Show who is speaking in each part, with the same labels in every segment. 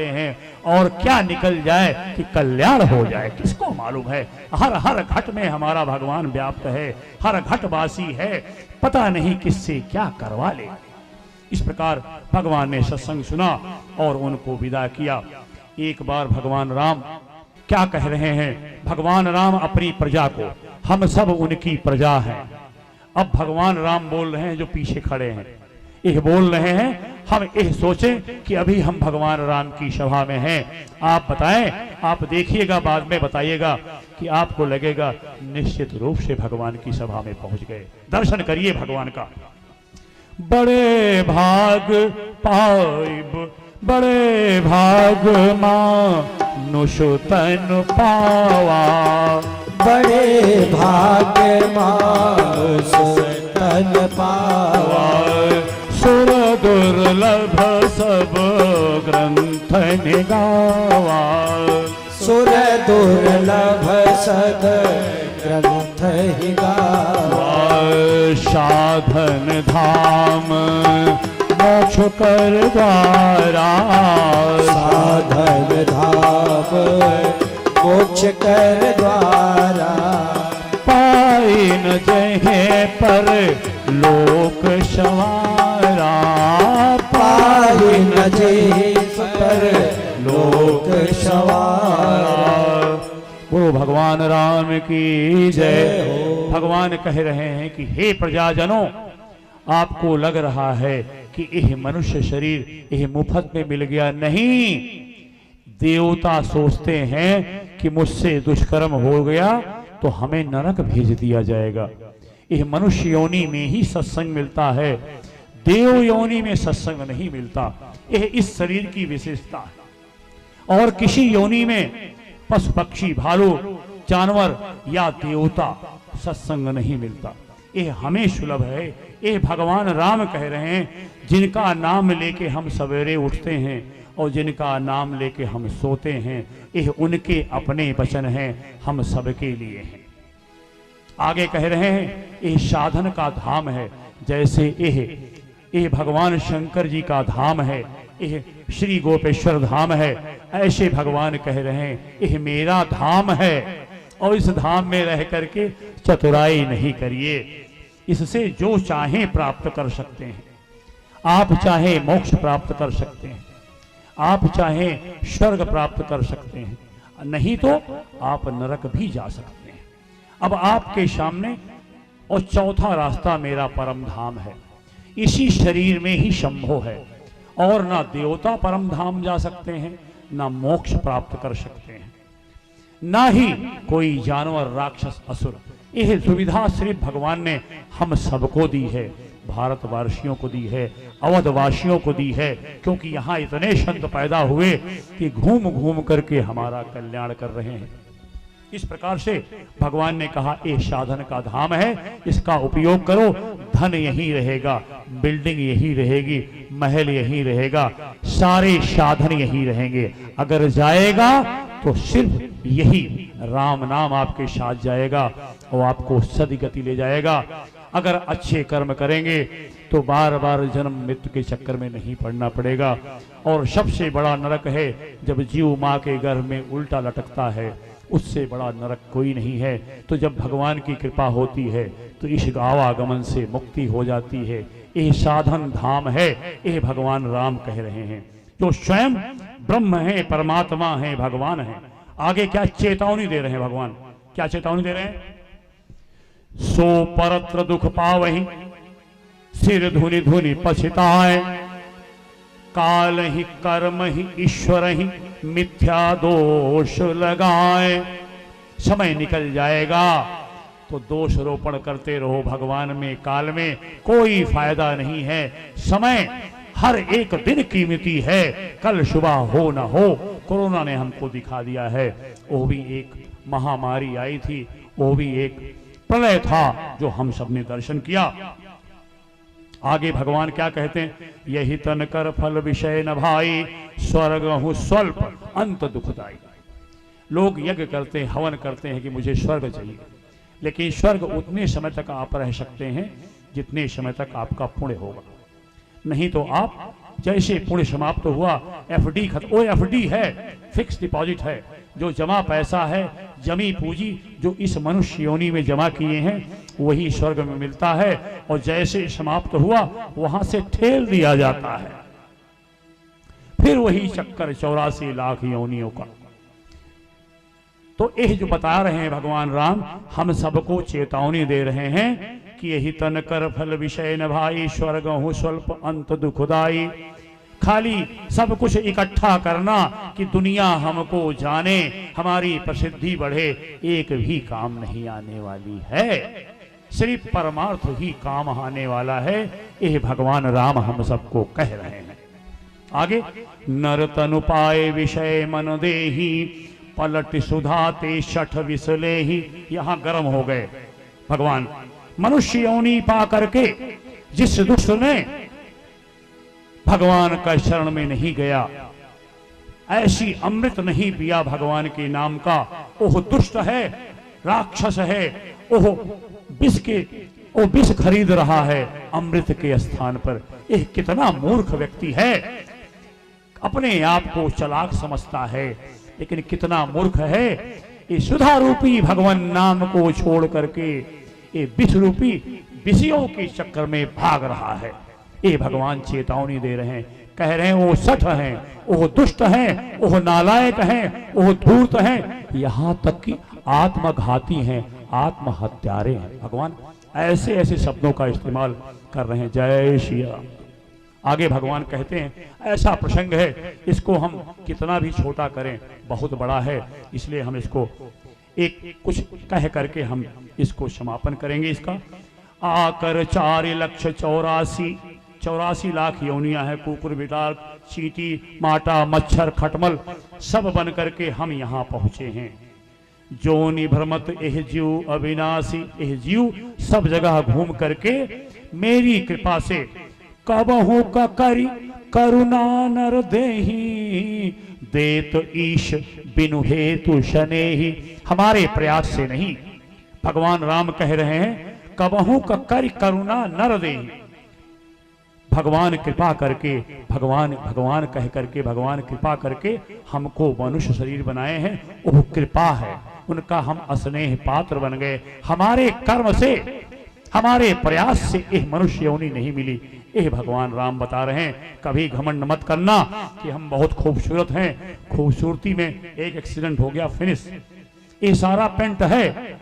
Speaker 1: हैं और क्या निकल जाए कि कल्याण हो जाए, किसको मालूम है। हर हर घट में हमारा भगवान व्याप्त है, हर घटवासी है, पता नहीं किससे क्या करवा ले। इस प्रकार भगवान ने सत्संग सुना और उनको विदा किया। एक बार भगवान राम क्या कह रहे हैं, भगवान राम अपनी प्रजा को, हम सब उनकी प्रजा हैं। अब भगवान राम बोल रहे हैं, जो पीछे खड़े हैं यह बोल रहे हैं, हम यह सोचें कि अभी हम भगवान राम की सभा में हैं। आप बताएं, आप देखिएगा, बाद में बताइएगा कि आपको लगेगा निश्चित रूप से भगवान की सभा में पहुंच गए। दर्शन करिए भगवान का। बड़े भाग पाइब, बड़े भाग मानुष तन पावा,
Speaker 2: बड़े भाग मानुष तन पावा,
Speaker 1: सुर दुर्लभ सब ग्रंथ निगावा,
Speaker 2: सुर दुर्लभ सद ग्रंथ ही गावा,
Speaker 1: साधन धाम मोक्ष कर द्वारा,
Speaker 2: साधन धाम मोक्ष कर द्वारा,
Speaker 1: पाई न जहे पर लोक सवारा,
Speaker 2: पाई न जहे पर लोक सवारा।
Speaker 1: बोलो भगवान राम की जय। भगवान कह रहे हैं कि हे प्रजाजनों, आपको लग रहा है कि यह मनुष्य शरीर यह मुफ्त में मिल गया। नहीं, देवता सोचते हैं कि मुझसे दुष्कर्म हो गया तो हमें नरक भेज दिया जाएगा। यह मनुष्य योनि में ही सत्संग मिलता है, देव योनि में सत्संग नहीं मिलता। यह इस शरीर की विशेषता है। और किसी योनि में पशु पक्षी भालू जानवर या देवता सत्संग नहीं मिलता। यह हमें सुलभ है। यह भगवान राम कह रहे हैं, जिनका नाम लेके हम सवेरे उठते हैं और जिनका नाम लेके हम सोते हैं, यह उनके अपने वचन हैं, हम सबके लिए हैं। आगे कह रहे हैं, यह साधन का धाम है। जैसे यह भगवान शंकर जी का धाम है, यह श्री गोपेश्वर धाम है, ऐसे भगवान कह रहे हैं यह मेरा धाम है। और इस धाम में रह करके चतुराई नहीं करिए, इससे जो चाहें प्राप्त कर सकते हैं। आप चाहे मोक्ष प्राप्त कर सकते हैं, आप चाहे स्वर्ग प्राप्त कर सकते हैं, नहीं तो आप नरक भी जा सकते हैं। अब आपके सामने और चौथा रास्ता मेरा परम धाम है। इसी शरीर में ही संभव है, और ना देवता परम धाम जा सकते हैं, ना मोक्ष प्राप्त कर सकते हैं, ना ही कोई जानवर राक्षस असुर। यह सुविधा सिर्फ भगवान ने हम सबको दी है, भारतवासियों को दी है, अवधवासियों को दी है, क्योंकि यहाँ इतने संत पैदा हुए कि घूम घूम करके हमारा कल्याण कर रहे हैं। इस प्रकार से भगवान ने कहा, ये साधन का धाम है, इसका उपयोग करो। धन यही रहेगा, बिल्डिंग यही रहेगी, महल यही रहेगा, सारे साधन यही रहेंगे। अगर जाएगा तो सिर्फ यही राम नाम आपके साथ जाएगा और आपको सदगति ले जाएगा। अगर अच्छे कर्म करेंगे तो बार बार जन्म मृत्यु के चक्कर में नहीं पड़ना पड़ेगा। और सबसे बड़ा नरक है जब जीव माँ के गर्भ में उल्टा लटकता है, उससे बड़ा नरक कोई नहीं है। तो जब भगवान की कृपा होती है तो इस आवागमन से मुक्ति हो जाती है। यह साधन धाम है, यह भगवान राम कह रहे हैं, जो स्वयं ब्रह्म है, परमात्मा है, भगवान है। आगे क्या चेतावनी दे रहे हैं भगवान, क्या चेतावनी दे रहे हैं? सो परत्र दुख पावहि, सिर धुनि धुनि पछताए, काल ही कर्म ही ईश्वर ही मिथ्या दोष लगाए। समय निकल जाएगा तो दोष रोपण करते रहो भगवान में, काल में कोई फायदा नहीं है। समय हर एक दिन कीमती है, कल सुबह हो ना हो। कोरोना ने हमको दिखा दिया है, वो भी एक महामारी आई थी, वो भी एक प्रलय था जो हम सब ने दर्शन किया। आगे भगवान क्या कहते हैं? यही तन कर फल विषय न भाई, स्वर्ग हूं स्वल्प अंत दुखदाई। लोग यज्ञ करते हैं, हवन करते हैं कि मुझे स्वर्ग चाहिए, लेकिन स्वर्ग उतने समय तक आप रह सकते हैं जितने समय तक आपका पुण्य होगा, नहीं तो आप जैसे पुण्य समाप्त हुआ, एफडी खत्म, वो एफडी है, फिक्स डिपॉजिट है, जो जमा पैसा है, जमी पूंजी जो इस मनुष्य योनि में जमा किए हैं वही स्वर्ग में मिलता है, और जैसे समाप्त हुआ वहां से ठेल दिया जाता है, फिर वही चक्कर 84 लाख योनियों का। तो यह जो बता रहे हैं भगवान राम, हम सबको चेतावनी दे रहे हैं कि यही तन कर फल विषय न भाई, स्वर्ग हूं स्वल्प अंत दुखदाई। खाली सब कुछ इकट्ठा करना कि दुनिया हमको जाने, हमारी प्रसिद्धि बढ़े, एक भी काम नहीं आने वाली है, सिर्फ परमार्थ ही काम आने वाला है। यह भगवान राम हम सबको कह रहे हैं। आगे, नर तनु पाए विषय मन देही, पलट सुधाते शठ विसले ही। यहां गर्म हो गए भगवान। मनुष्य योनि पा करके जिस दुष्ट ने भगवान का शरण में नहीं गया, ऐसी अमृत नहीं पिया भगवान के नाम का, ओह दुष्ट है, राक्षस है, ओह विष खरीद रहा है अमृत के स्थान पर। यह कितना मूर्ख व्यक्ति है, अपने आप को चालाक समझता है, लेकिन कितना मूर्ख है। ये सुधा रूपी भगवान नाम को छोड़ करके ये विष रूपी विषयों के चक्कर में भाग रहा है। ये भगवान चेतावनी दे रहे हैं, कह रहे हैं वो सठ हैं, वो दुष्ट हैं, वो नालायक हैं, वो धूर्त हैं, यहां तक कि आत्मघाती हैं, आत्महत्यारे हैं। भगवान ऐसे ऐसे शब्दों का इस्तेमाल कर रहे हैं। जय श्री राम। आगे भगवान कहते हैं, ऐसा प्रसंग है, इसको हम कितना भी छोटा करें बहुत बड़ा है, इसलिए हम इसको एक कुछ कह करके हम इसको समापन करेंगे। इसका आकर 4,84,84 लाख योनियां हैं, कुकुर बिटार चींटी माटा मच्छर खटमल सब बन करके हम यहाँ पहुंचे हैं। जोनि भ्रमत एह जीव अविनाशी, एह जीव सब जगह घूम करके मेरी कृपा से कबहू का करी करुणा नर देही, देत ईश बिनु हेतु शनेही। हमारे प्रयास से नहीं, भगवान राम कह रहे हैं, कबहू का करी करुणा नर देही। भगवान कृपा करके, भगवान कह करके, भगवान कृपा करके हमको मनुष्य शरीर बनाए हैं, वो कृपा है उनका, हम स्नेह पात्र बन गए। हमारे कर्म से, हमारे प्रयास से यह मनुष्य योनि नहीं मिली। यह भगवान राम बता रहे हैं। कभी घमंड मत करना कि हम बहुत खूबसूरत हैं, खूबसूरती में एक एक्सीडेंट हो गया, फिनिश। ये सारा पेंट है।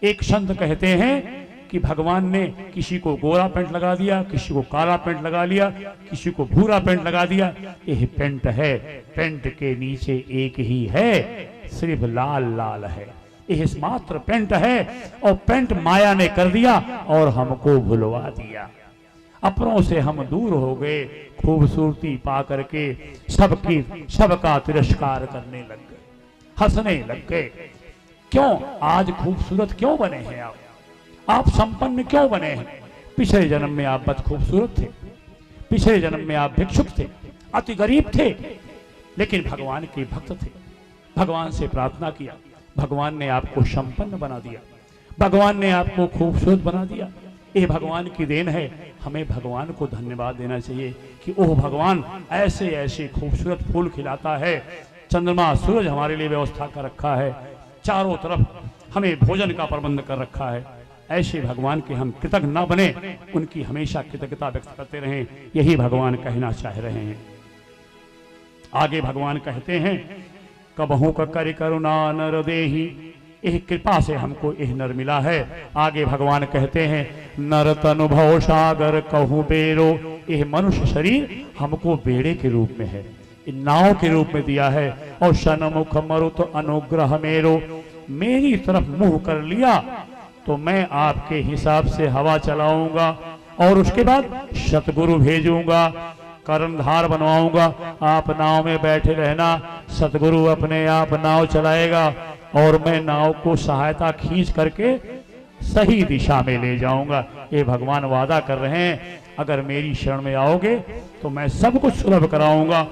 Speaker 1: एक संत कहते हैं कि भगवान ने किसी को गोरा पेंट लगा दिया, किसी को काला पेंट लगा लिया, किसी को भूरा पेंट लगा दिया। यह पेंट है, पेंट के नीचे एक ही है, सिर्फ लाल लाल है। यह मात्र पेंट है, और पेंट माया ने कर दिया और हमको भुलवा दिया। अपनों से हम दूर हो गए, खूबसूरती पा करके सबका तिरस्कार करने लग गए, हंसने लग गए। क्यों? आज खूबसूरत क्यों बने हैं आप संपन्न क्यों बने हैं? पिछले जन्म में आप बद खूबसूरत थे, पिछले जन्म में आप भिक्षुक थे, अति गरीब थे, लेकिन भगवान के भक्त थे, भगवान से प्रार्थना किया, भगवान ने आपको संपन्न बना दिया, भगवान ने आपको खूबसूरत बना दिया। ये भगवान की देन है। हमें भगवान को धन्यवाद देना चाहिए कि ओह भगवान ऐसे ऐसे खूबसूरत फूल खिलाता है, चंद्रमा सूरज हमारे लिए व्यवस्था कर रखा है, चारों तरफ हमें भोजन का प्रबंध कर रखा है। ऐसे भगवान के हम कृतज्ञ न बने, उनकी हमेशा कृतज्ञता व्यक्त करते रहें, यही भगवान कहना चाह रहे हैं। आगे भगवान कहते हैं, कबहू का करि करुणा नर देही, यह कृपा से हमको यह नर मिला है। आगे भगवान कहते हैं, नर तनुभव सागर कहूँ बेरो, यह मनुष्य शरीर हमको बेड़े के रूप में है, नाव के रूप में दिया है। और सनमुख मरुत अनुग्रह मेरो, मेरी तरफ मुंह कर लिया तो मैं आपके हिसाब से हवा चलाऊंगा, और उसके बाद सतगुरु भेजूंगा, कर्णधार बनवाऊंगा, आप नाव में बैठे रहना, सतगुरु अपने आप नाव चलाएगा और मैं नाव को सहायता खींच करके सही दिशा में ले जाऊंगा। ये भगवान वादा कर रहे हैं, अगर मेरी शरण में आओगे तो मैं सब कुछ सुलभ कराऊंगा।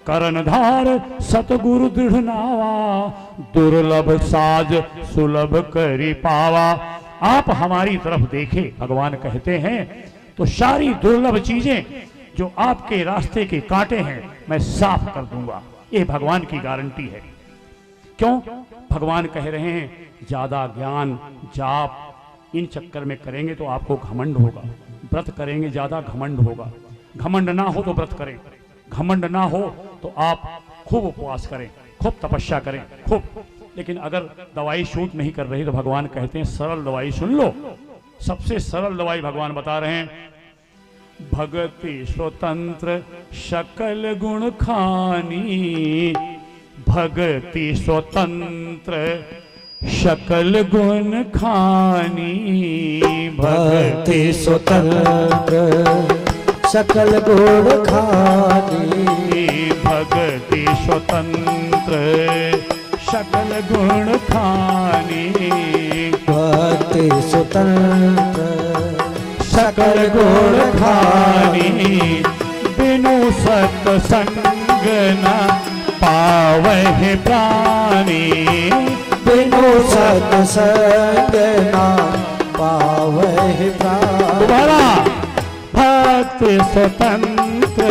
Speaker 1: कर्णधार सतगुरु दृढ़ नावा, दुर्लभ साज सुलभ करी पावा। आप हमारी तरफ देखें, भगवान कहते हैं, तो सारी दुर्लभ चीजें जो आपके रास्ते के कांटे हैं मैं साफ कर दूंगा। ये भगवान की गारंटी है। क्यों? भगवान कह रहे हैं ज्यादा ज्ञान जाप इन चक्कर में करेंगे तो आपको घमंड होगा। व्रत करेंगे ज्यादा घमंड होगा। घमंड ना हो तो व्रत करें, घमंड ना हो तो आप खूब उपवास करें, खूब तपस्या करें, खूब। लेकिन अगर दवाई शूट नहीं कर रही तो भगवान कहते हैं सरल दवाई सुन लो। सबसे सरल दवाई भगवान बता रहे हैं, भगति स्वतंत्र सकल गुण खानी, भगति स्वतंत्र सकल गुण खानी,
Speaker 2: भक्ति स्वतंत्र सकल गुण खानी,
Speaker 1: भगति स्वतंत्र सकल गुण खानी,
Speaker 2: भक्ति स्वतंत्र
Speaker 1: सकल गुण खानी, बिनु सत्संग न पावहि प्राणी,
Speaker 2: बिनु सत्संग ना पावहि प्राण।
Speaker 1: दोबारा, भक्ति स्वतंत्र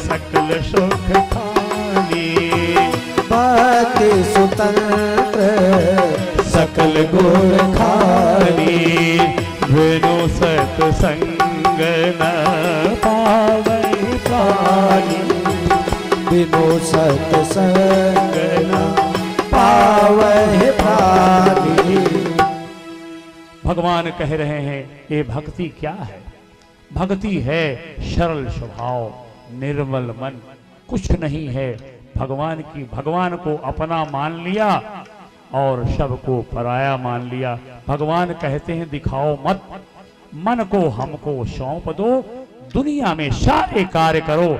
Speaker 1: सकल सुख खानी,
Speaker 2: भक्ति स्वतंत्र
Speaker 1: सकल गुण खानी, बिनु सत्संग न पावहि प्राणी,
Speaker 2: बिनु सत्संग ना पावहि प्राणी।
Speaker 1: भगवान कह रहे हैं ये भक्ति क्या है? भक्ति है सरल स्वभाव, निर्मल मन, कुछ नहीं है। भगवान को अपना मान लिया और सबको पराया मान लिया। भगवान कहते हैं दिखाओ मत, मन को हमको सौंप दो, दुनिया में सारे कार्य करो,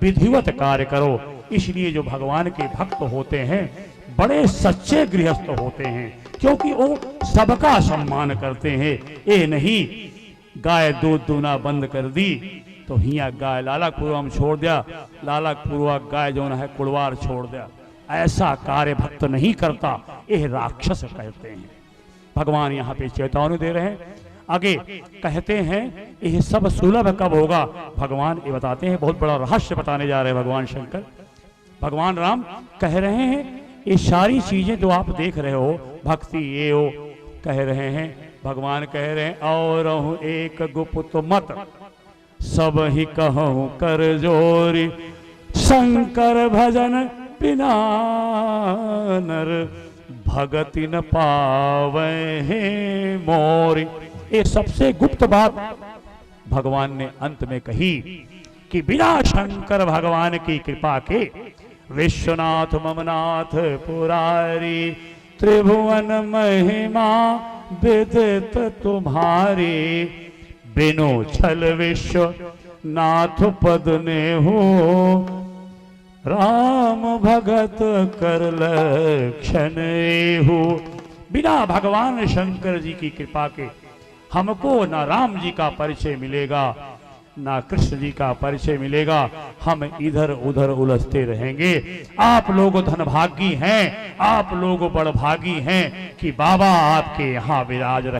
Speaker 1: विधिवत कार्य करो। इसलिए जो भगवान के भक्त होते हैं बड़े सच्चे गृहस्थ होते हैं, क्योंकि वो सबका सम्मान करते हैं। ये नहीं गाय दूध दूना बंद कर दी तो हिया गाय लाला कुरम छोड़ दिया, लाला कुरवा गाय जो है कुड़वार छोड़ दिया। ऐसा कार्य भक्त नहीं करता, ये राक्षस कहते हैं। भगवान यहाँ पे चेतावनी दे रहे हैं। आगे कहते हैं यह सब सुलभ कब होगा? भगवान ये बताते हैं, बहुत बड़ा रहस्य बताने जा रहे हैं भगवान शंकर। भगवान राम कह रहे हैं ये सारी चीजें जो आप देख रहे हो, भक्ति ये हो कह रहे हैं। भगवान कह रहे हैं और एक गुप्त मत सब ही कहूं कर जोरी, शंकर भजन बिना नर भगति न पावे हे मोरी। ये सबसे गुप्त बात भगवान ने अंत में कही कि बिना शंकर भगवान की कृपा के विश्वनाथ ममनाथ पुरारी, त्रिभुवन महिमा विदित तुम्हारी, बिनु छल विश्वनाथ पद ने हो, राम भगत कर लक्षण हो। बिना भगवान शंकर जी की कृपा के हमको ना राम जी का परिचय मिलेगा, ना कृष्ण जी का परिचय मिलेगा। हम इधर उधर उलझते रहेंगे। आप लोग धनभागी हैं, आप लोग बड़भागी हैं कि बाबा आपके यहाँ विराज रहे।